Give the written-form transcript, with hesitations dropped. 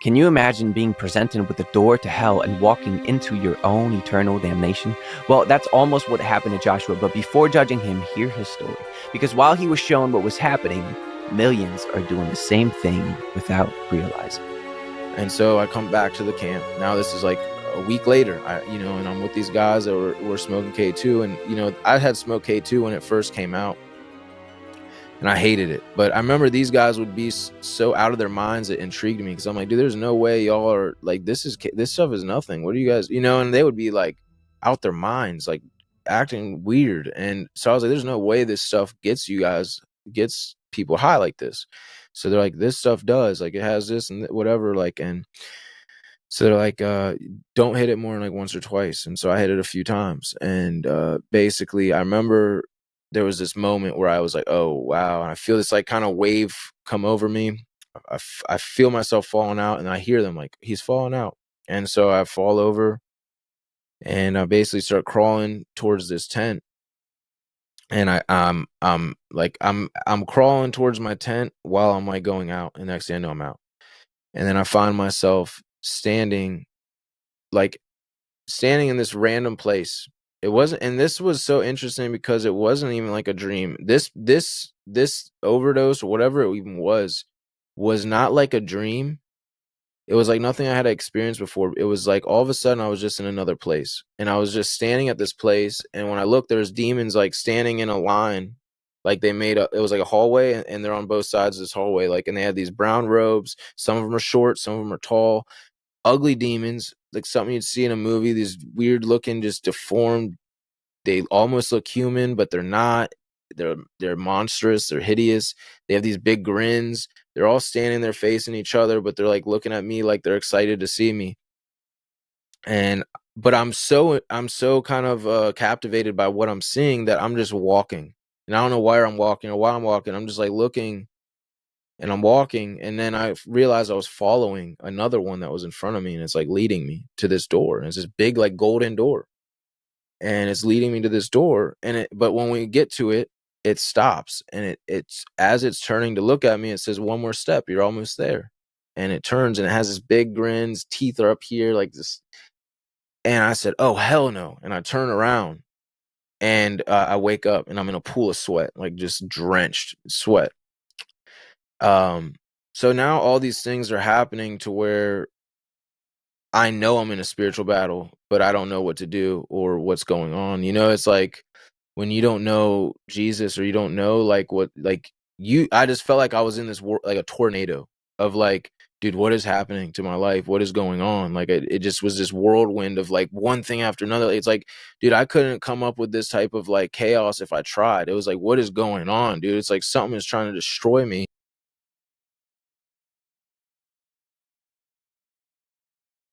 Can you imagine being presented with the door to hell and walking into your own eternal damnation? Well, that's almost what happened to Joshua, but before judging him, hear his story. Because while he was shown what was happening, millions are doing the same thing without realizing. And so I come back to the camp. Now this is like a week later, and I'm with these guys that were smoking K2. And, I had smoked K2 when it first came out. And I hated it. But I remember these guys would be so out of their minds, it intrigued me. Because I'm like, dude, there's no way y'all are like, this stuff is nothing. What do you guys, and they would be like out their minds, like acting weird. And so I was like, there's no way this stuff gets people high like this. So they're like, this stuff does, like, it has this and whatever, like, and so they're like, don't hit it more than like once or twice. And so I hit it a few times. And basically, I remember there was this moment where I was like, oh, wow. And I feel this like kind of wave come over me. I feel myself falling out, and I hear them like, he's falling out. And so I fall over, and I basically start crawling towards this tent. And I'm crawling towards my tent while I'm like going out. And next thing I know, I'm out. And then I find myself standing in this random place. It wasn't, and this was so interesting because it wasn't even like a dream. This overdose, or whatever it even was not like a dream. It was like nothing I had experienced before. It was like all of a sudden I was just in another place, and I was just standing at this place. And when I looked, there's demons like standing in a line, like it was like a hallway, and they're on both sides of this hallway, like, and they had these brown robes. Some of them are short, some of them are tall, ugly demons, like something you'd see in a movie. These weird looking, just deformed. They almost look human, but they're not. They're monstrous. They're hideous. They have these big grins. They're all standing there facing each other, but they're like looking at me like they're excited to see me. But I'm so kind of captivated by what I'm seeing that I'm just walking, and I don't know where I'm walking or why I'm walking. I'm just like looking, and I'm walking, and then I realized I was following another one that was in front of me, and it's like leading me to this door, and it's this big like golden door, and it's leading me to this door, but when we get to it, it stops, and it's as it's turning to look at me, it says, one more step, you're almost there. And it turns, and it has this big grins, teeth are up here like this. And I said, oh hell no. And I turn around, and I wake up, and I'm in a pool of sweat, like just drenched sweat. So now all these things are happening to where I know I'm in a spiritual battle, but I don't know what to do or what's going on. It's like when you don't know Jesus, or you don't know like what, like I just felt like I was in this like a tornado of like, dude, what is happening to my life? What is going on? Like it just was this whirlwind of like one thing after another. It's like, dude, I couldn't come up with this type of like chaos if I tried. It was like, what is going on, dude? It's like something is trying to destroy me.